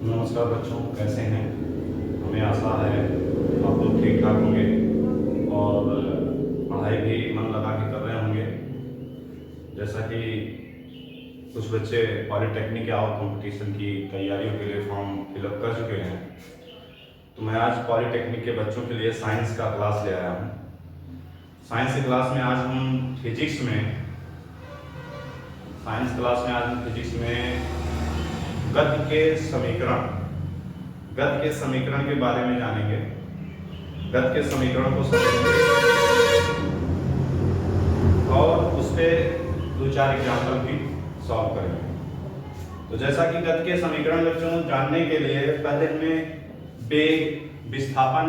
नमस्कार बच्चों, कैसे हैं? हमें आशा है आप लोग ठीक ठाक होंगे और पढ़ाई भी मन लगा के कर रहे होंगे। जैसा कि कुछ बच्चे पॉलिटेक्निक या और कंपटीशन की तैयारियों के लिए फॉर्म फिलअप कर चुके हैं, तो मैं आज पॉलिटेक्निक के बच्चों के लिए साइंस का क्लास ले आया हूँ। साइंस की क्लास में आज हम फिजिक्स में गति के समीकरण के बारे में जानेंगे। गति के समीकरण को समझेंगे और उस पर 2-4 एग्जाम्पल भी सॉल्व करेंगे। तो जैसा कि गति के समीकरण बच्चों जानने के लिए पहले हमें वेग, विस्थापन,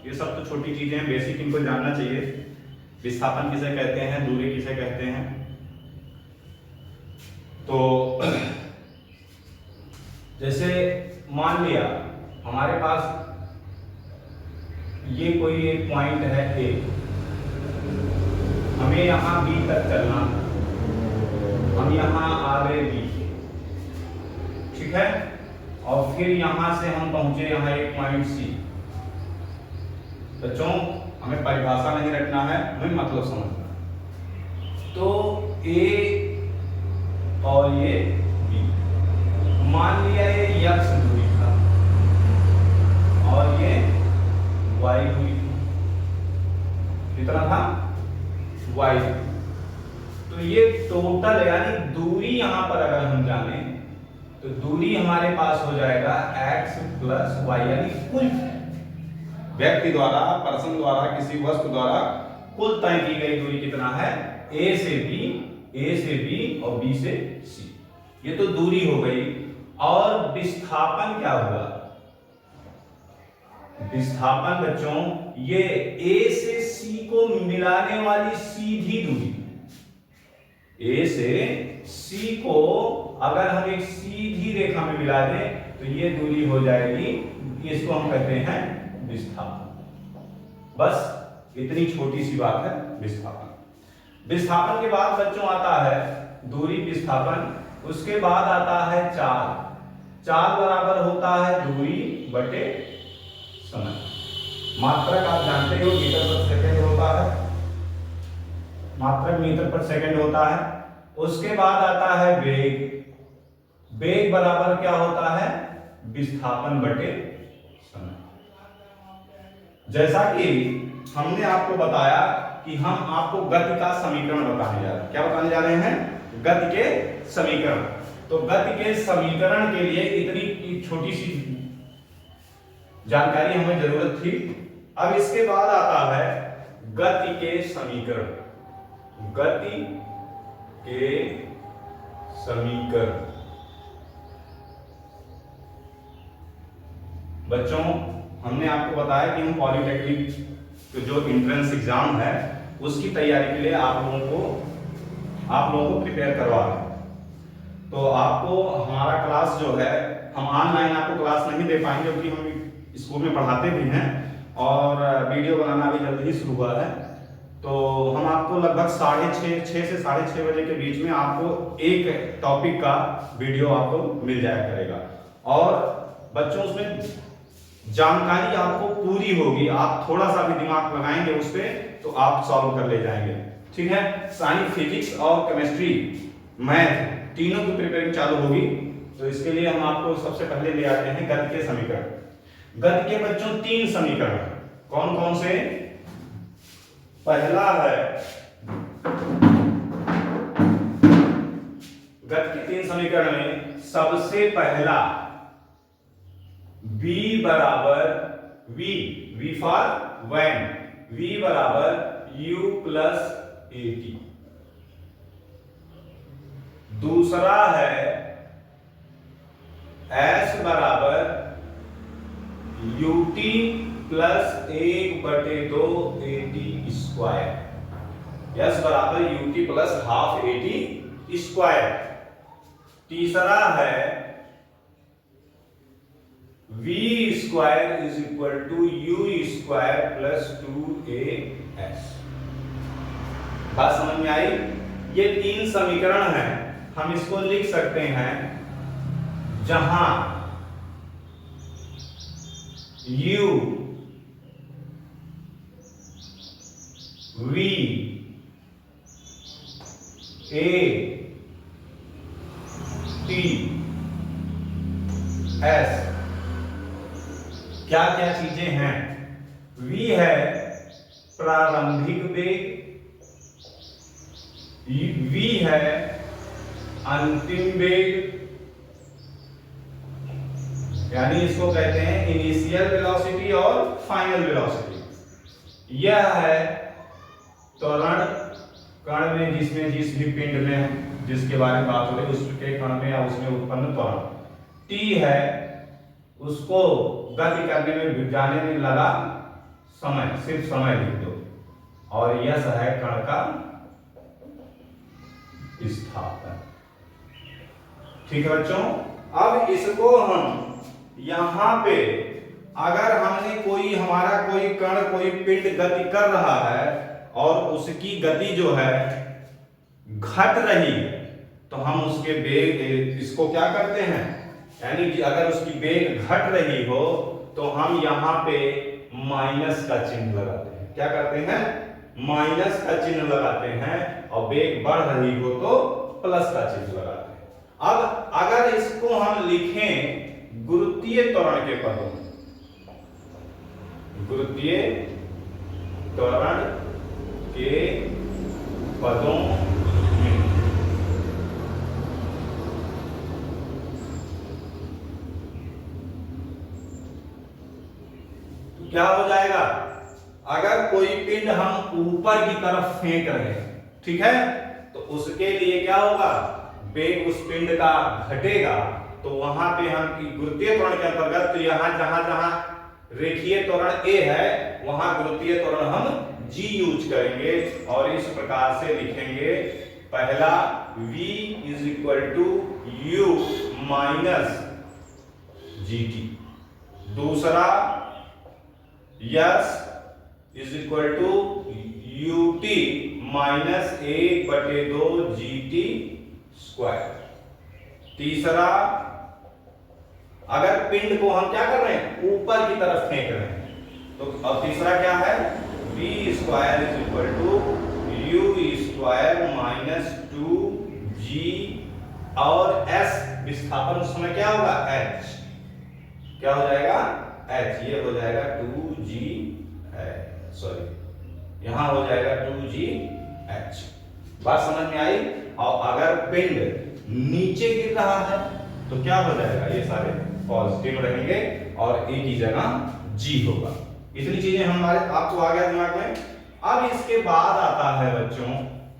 ये सब तो छोटी चीजें हैं, बेसिक इनको जानना चाहिए। विस्थापन किसे कहते हैं, दूरी किसे कहते हैं। तो जैसे मान लिया हमारे पास ये कोई एक पॉइंट है ए, हमें यहां बी तक चलना, हम यहां आ गए बी, ठीक है, और फिर यहां से हम पहुंचे यहां एक पॉइंट सी। बच्चों हमें परिभाषा नहीं रखना है, हमें मतलब समझना है। तो ए और ये बी, मान लिया ये x दूरी था और ये y दूरी थी, कितना था y। तो ये टोटल यानी दूरी यहां पर अगर हम जाने तो दूरी हमारे पास हो जाएगा x प्लस y, यानी कुल व्यक्ति द्वारा, पर्सन द्वारा, किसी वस्तु द्वारा कुल तय की गई दूरी कितना है, a से b और b से c। ये तो दूरी हो गई। और विस्थापन क्या हुआ? विस्थापन बच्चों ये A से C को मिलाने वाली सीधी दूरी, A से C को अगर हम एक सीधी रेखा में मिला दें तो ये दूरी हो जाएगी, इसको हम कहते हैं विस्थापन। बस इतनी छोटी सी बात है विस्थापन। विस्थापन के बाद बच्चों आता है दूरी, विस्थापन, उसके बाद आता है चाल। चाल बराबर होता है दूरी बटे समय। मात्रक आप जानते हो मीटर पर सेकंड होता है, मात्रक मीटर पर सेकंड होता है। उसके बाद आता है वेग। वेग बराबर क्या होता है, विस्थापन बटे समय। जैसा कि हमने आपको बताया कि हम आपको गति का समीकरण बताने जा रहे हैं। क्या बताने जा रहे हैं? गति के समीकरण। तो गति के समीकरण के लिए इतनी छोटी सी जानकारी हमें जरूरत थी। अब इसके बाद आता है गति के समीकरण। गति के समीकरण बच्चों हमने आपको बताया कि हम पॉलिटेक्निक जो एंट्रेंस एग्जाम है उसकी तैयारी के लिए आप लोगों को प्रिपेयर करवा रहे हैं। तो आपको हमारा क्लास जो है, हम ऑनलाइन आपको क्लास नहीं दे पाएंगे क्योंकि हम स्कूल में पढ़ाते भी हैं और वीडियो बनाना भी जल्दी ही शुरू हुआ है। तो हम आपको लगभग 6:30 से 6:30 बजे के बीच में आपको एक टॉपिक का वीडियो आपको मिल जाया करेगा और बच्चों उसमें जानकारी आपको पूरी होगी। आप थोड़ा सा भी दिमाग लगाएंगे उस पर तो आप सॉल्व कर ले जाएंगे, ठीक है। साइंस, फिजिक्स और केमिस्ट्री, मैथ तीनों की प्रिपेयरिंग चालू होगी। तो इसके लिए हम आपको सबसे पहले ले आते हैं गति के समीकरण। गति के बच्चों 3 समीकरण, कौन कौन से? पहला है गति के 3 समीकरण में सबसे पहला v बराबर v फॉर वैन, v बराबर u प्लस at। दूसरा है s बराबर ut plus 1/2 at square, s बराबर ut plus half at square. तीसरा है v square is equal to u square plus 2as। बात समझ में आई? ये 3 समीकरण हैं, हम इसको लिख सकते हैं जहां U V A T S क्या क्या चीजें हैं? V है प्रारंभिक वेग, V है अंतिम वेग, यानी इसको कहते हैं इनिशियल वेलोसिटी और फाइनल वेलोसिटी। यह है त्वरण कण में, जिसमें जिस भी पिंड में जिसके बारे में बात हो रही है उसके कण में या उसमें उत्पन्न त्वरण। T है उसको गति करने में जाने में लगा समय, सिर्फ समय लिख दो। और यह है कण का विस्थापन। ठीक है बच्चों, अब इसको हम यहां पे अगर हमने कोई हमारा कोई कण कोई पिंड गति कर रहा है और उसकी गति जो है घट रही है, तो हम उसके वेग इसको क्या करते हैं, यानी कि अगर उसकी वेग घट रही हो तो हम यहाँ पे माइनस का चिन्ह लगाते हैं। क्या करते हैं? माइनस का चिन्ह लगाते हैं। और वेग बढ़ रही हो तो प्लस का चिन्ह लगाते हैं। अब अगर इसको हम लिखें गुरुत्वीय त्वरण के पदों में, गुरुत्वीय त्वरण के पदों में, तो क्या हो जाएगा? अगर कोई पिंड हम ऊपर की तरफ फेंक रहे हैं, ठीक है, तो उसके लिए क्या होगा? वेग उस पिंड का घटेगा। तो वहां पे हम गुरुत्वीय त्वरण के अंतर्गत, तो यहां जहां जहां रेखीय त्वरण A है वहां गुरुत्वीय त्वरण हम G यूज करेंगे और इस प्रकार से लिखेंगे। पहला V is equal to U minus GT, दूसरा S is equal to UT minus 1/2 GT square, तीसरा अगर पिंड को हम क्या कर रहे हैं? ऊपर की तरफ फेंक रहे हैं, तो अब तीसरा क्या है? V square is equal to U square minus 2G और S विस्थापन उस समय क्या होगा? H। क्या हो जाएगा? H। ये हो जाएगा 2G, सॉरी यहां हो जाएगा 2GH। बात समझ में आई? और अगर पिंड नीचे गिर रहा है तो क्या हो जाएगा? ये सारे पॉजिटिव रहेंगे और A की जगह G होगा। इतनी चीजें हमारे आपको आ गया दिमाग में। अब इसके बाद आता है बच्चों,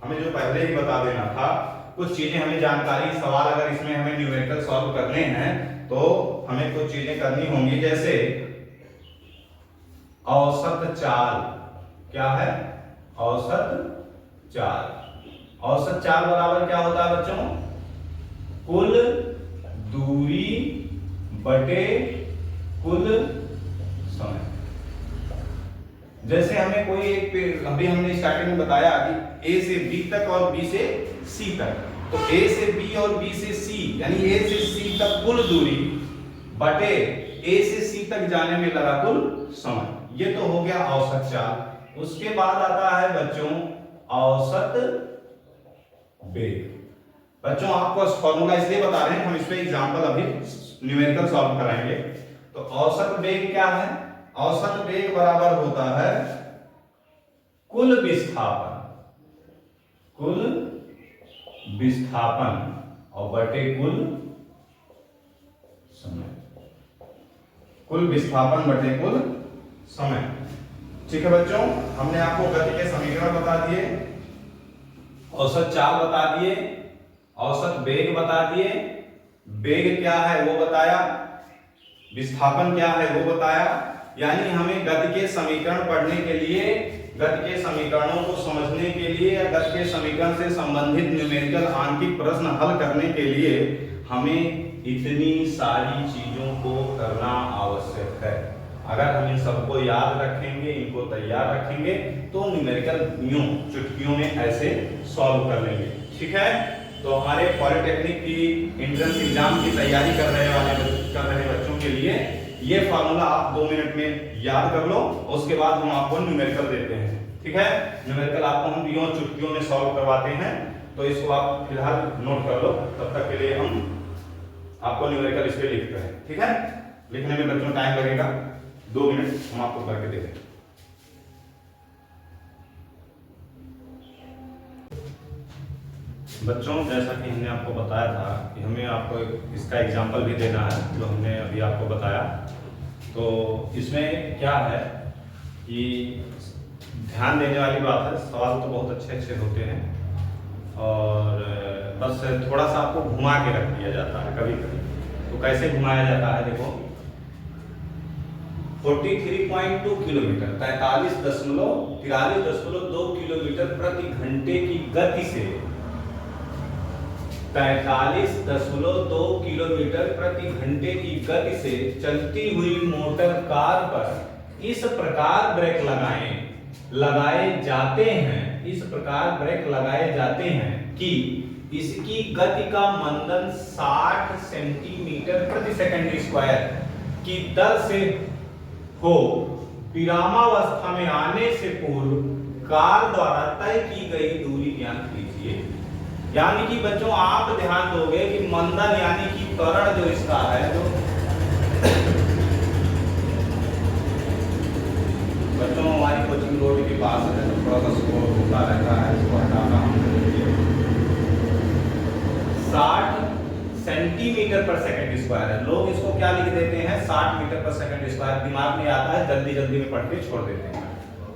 हमें जो पहले ही बता देना था, कुछ चीजें हमें जानकारी, सवाल अगर इसमें हमें न्यूमेरिकल सॉल्व करने हैं तो हमें कुछ चीजें करनी होंगी। जैसे औसत चाल क्या है? औसत चाल। औसत चाल बराबर क्या होता है बच्चों? कुल दूरी बटे कुल समय। जैसे हमें कोई एक, अभी हमने स्टार्टिंग में बताया कि A से B तक और B से C तक, तो A से B और B से C यानी A से C तक कुल दूरी बटे A से C तक जाने में लगा कुल समय। ये तो हो गया औसत चाल। उसके बाद आता है बच्चों औसत वेग। बच्चों आपको फॉर्मूला इसलिए बता रहे हैं, हम इस पे एग्जांपल अभी न्यूमेरिकल सॉल्व कराएंगे। तो औसत वेग क्या है? औसत वेग बराबर होता है कुल विस्थापन, कुल विस्थापन और बटे कुल समय, कुल विस्थापन बटे कुल समय। ठीक है बच्चों, हमने आपको गति के समीकरण बता दिए, औसत चाल बता दिए, औसत वेग बता दिए, वेग क्या है वो बताया, विस्थापन क्या है वो बताया। यानी हमें गति के समीकरण पढ़ने के लिए, गति के समीकरणों को समझने के लिए या गति के समीकरण से संबंधित न्यूमेरिकल आंकिक प्रश्न हल करने के लिए हमें इतनी सारी चीजों को करना आवश्यक है। अगर हम इन सबको याद रखेंगे, इनको तैयार रखेंगे, तो न्यूमेरिकल यूं चुटकियों में ऐसे सॉल्व कर लेंगे। ठीक है, तो हमारे पॉलिटेक्निक की एंट्रेंस एग्जाम की तैयारी कर रहे बच्चों के लिए ये फार्मूला आप 2 मिनट में याद कर लो, उसके बाद हम आपको न्यूमेरिकल देते हैं। ठीक है, न्यूमेरिकल आपको हम यूं चुटकियों में सॉल्व करवाते हैं, तो इसको आप फिलहाल नोट कर लो। तब तक के लिए हम आपको न्यूमेरिकल इस पे लिखते हैं। ठीक है, लिखने में बच्चों टाइम लगेगा 2 मिनट, हम आपको करके दे दें। बच्चों जैसा कि हमने आपको बताया था कि हमें आपको इसका एग्जाम्पल भी देना है, जो हमने अभी आपको बताया। तो इसमें क्या है कि ध्यान देने वाली बात है, सवाल तो बहुत अच्छे अच्छे होते हैं और बस थोड़ा सा आपको घुमा के रख दिया जाता है कभी कभी। तो कैसे घुमाया जाता है, देखो 43.2 किलोमीटर 43.2 किलोमीटर प्रति घंटे की गति से 43.2 किलोमीटर प्रति घंटे की गति से चलती हुई मोटर कार पर इस प्रकार ब्रेक लगाए जाते हैं, इस प्रकार ब्रेक लगाए जाते हैं कि इसकी गति का मंदन 60 सेंटीमीटर प्रति सेकंड स्क्वायर की दर से हो। विरामावस्था में आने से पूर्व कार द्वारा तय की गई दूरी ज्ञात कीजिए। यानी कि बच्चों आप ध्यान दोगे कि मंदन यानी कि त्वरण जो इसका है, जो बच्चों हमारी कोचिंग रोड के पास है, तो थोड़ा सा स्कोर होता रहता है, इसको हटाना हम 60 सेंटीमीटर पर सेकंड स्क्वायर है। लोग इसको क्या लिख देते हैं 60 मीटर पर सेकंड स्क्वायर, दिमाग में आता है, जल्दी जल्दी में पढ़ के छोड़ देते हैं।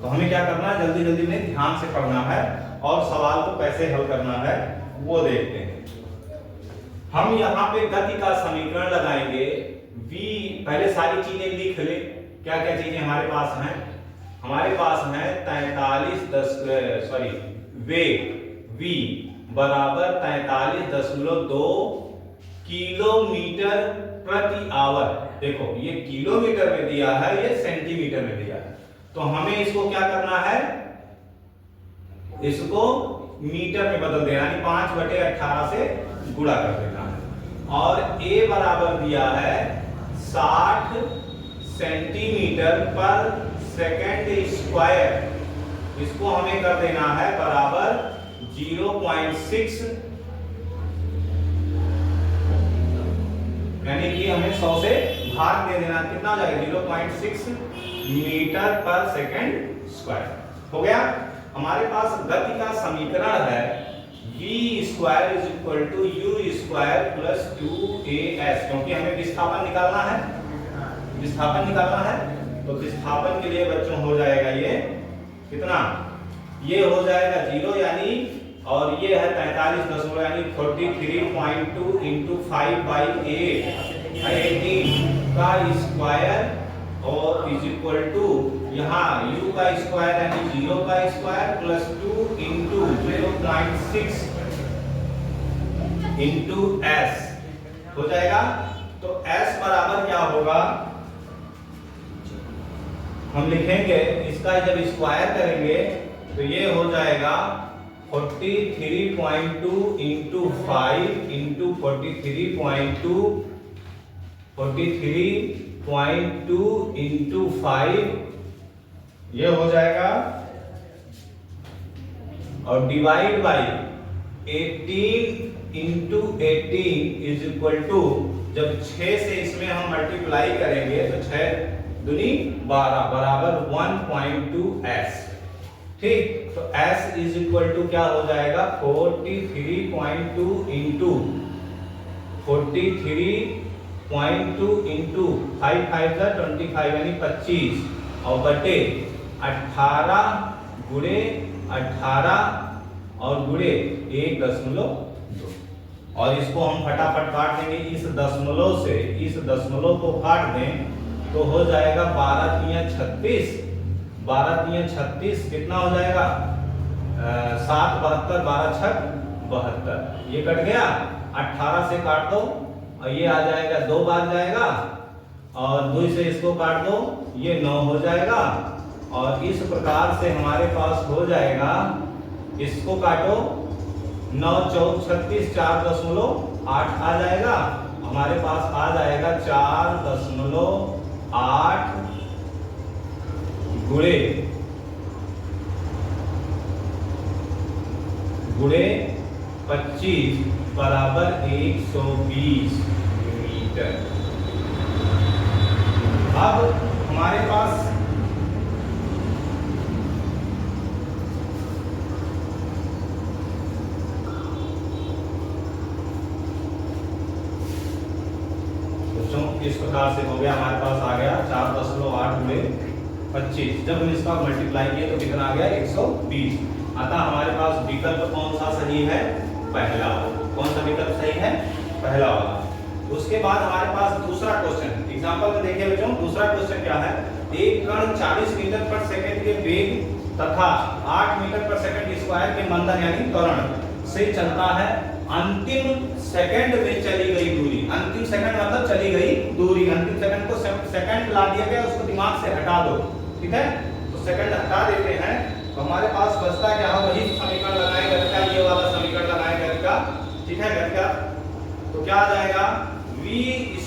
तो हमें क्या करना है, जल्दी जल्दी में ध्यान से पढ़ना है और सवाल को कैसे हल करना है वो देखते हैं। हम यहाँ पे गति का समीकरण लगाएंगे। v, पहले सारी चीजें लिख ले, क्या क्या चीजें हमारे पास हैं। हमारे पास है 43 वेग v बराबर 43.2 किलोमीटर प्रति आवर। देखो ये किलोमीटर में दिया है, ये सेंटीमीटर में दिया है, तो हमें इसको क्या करना है, इसको मीटर में बदल देना, यानी 5/18 से गुणा कर देना है। और a बराबर दिया है 60 सेंटीमीटर पर सेकंड स्क्वायर, इसको हमें कर देना है बराबर 0.6, यानी कि हमें 100 से भाग दे देना, कितना हो जाएगा 0.6 मीटर पर सेकंड स्क्वायर। हो गया। हमारे पास गति का समीकरण है v square is equal to u square plus 2as, क्योंकि हमें विस्थापन निकालना है, विस्थापन निकालना है। तो विस्थापन के लिए बच्चों हो जाएगा ये कितना, ये हो जाएगा 0, यानी और ये है 43 यानी 43.2 इंटू 5/8 का स्क्वायर और इज इक्वल टू यहाँ u का स्क्वायर यानी 0 का square plus 2 into 0.6 into s हो जाएगा। तो s बराबर क्या होगा, हम लिखेंगे इसका जब स्क्वायर करेंगे तो ये हो जाएगा 43.2 इंटू 5 इंटू 43.2 इंटू 5, ये हो जाएगा और divide by 18 into 18 is equal to, जब 6 से इसमें हम मल्टीप्लाई करेंगे तो 6 दूनी 12 बराबर 1.2s। ठीक, तो s इज इक्वल टू क्या हो जाएगा 43.2 इंटू 5 5 25 यानी 25 और बटे 18 गुणे 18 और गुणे 1.2, और इसको हम फटाफट काट देंगे। इस दशमलव से इस दशमलव को काट दें तो हो जाएगा 12×3 = 36, कितना हो जाएगा 7 72 12×6 72, ये कट गया। 18 से काट दो और ये आ जाएगा 2 बार जाएगा, और 2 से इसको काट दो ये 9 हो जाएगा, और इस प्रकार से हमारे पास हो जाएगा, इसको काटो 9 4 36 4.8 आ जाएगा, हमारे पास आ जाएगा 4.8 8 गुणे 25 बराबर 120 मीटर। अब हमारे पास इस प्रकार से हो गया, हमारे पास आ गया 4.8 गुणे 25। जब हम इसका मल्टीप्लाई किए तो कितना आ गया 120। अतः हमारे पास विकल्प कौन सा सही है, पहला वाला। कौन सा विकल्प सही है, पहला वाला। उसके बाद हमारे पास दूसरा क्वेश्चन एग्जांपल में देखिए बच्चों, दूसरा क्वेश्चन क्या है, एक कण 40 मीटर पर सेकंड के वेग तथा 8 मीटर पर सेकंड स्क्वायर के मंदन यानी त्वरण से चलता है, अंतिम सेकंड में चली गई दूरी। अंतिम सेकंड मतलब चली गई दूरी। अंतिम सेकंड को सेकंड ला दिया गया, उसको दिमाग से हटा दो, ठीक है। तो सेकंड हटा देते हैं तो हमारे पास बचता क्या है, वही समीकरण लगाएंगे गति का, ये वाला समीकरण लगाएंगे गति का, ठीक है। गति का तो क्या आ जाएगा, v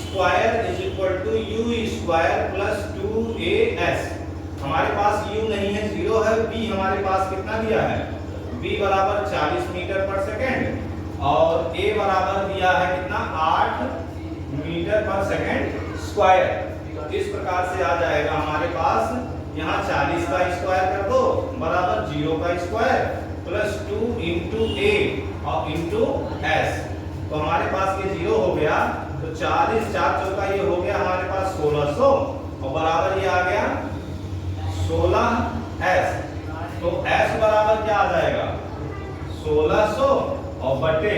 square is equal to u square plus 2as। हमारे पास u नहीं है, 0 है। v हमारे पास कितना दिया है, v बराबर 40 मीटर पर सेकंड और a बराबर दिया है कितना, 8 मीटर पर सेकंड स्क्वायर। तो इस प्रकार से आ जाएगा हमारे पास, यहाँ 40 का स्क्वायर कर दो बराबर 0 का स्क्वायर प्लस 2 इंटू a और इंटू s। तो हमारे पास ये 0 हो गया, तो 40 4 चौका ये हो गया हमारे पास 1600 और बराबर ये आ गया 16s। तो s बराबर क्या आ जाएगा, 1600 और बटे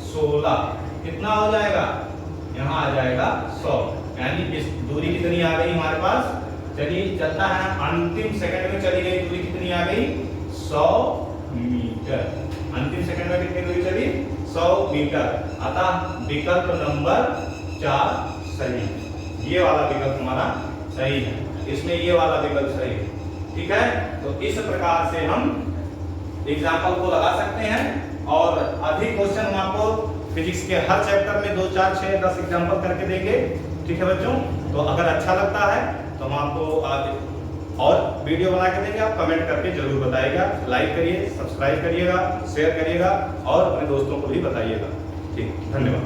16 कितना हो जाएगा, यहाँ आ जाएगा 100। यानी इस दूरी कितनी आ गई हमारे पास, चलिए चलता है, अंतिम सेकंड में चली गई दूरी कितनी आ गई, 100 मीटर। अंतिम सेकंड में कितनी दूरी चली, 100 मीटर। अतः विकल्प नंबर 4 सही है। ये वाला विकल्प हमारा सही है, इसमें ये वाला विकल्प सही है, ठीक है। तो इस प्रकार से हम एग्जाम्पल को लगा सकते हैं और अधिक क्वेश्चन हम आपको फिजिक्स के हर चैप्टर में 2 4 6 10 एग्जाम्पल करके देंगे, ठीक है बच्चों। तो अगर अच्छा लगता है तो हम आपको आज और वीडियो बना के देंगे, आप कमेंट करके जरूर बताइएगा। लाइक करिए, सब्सक्राइब करिएगा, शेयर करिएगा और अपने दोस्तों को भी बताइएगा। ठीक, धन्यवाद।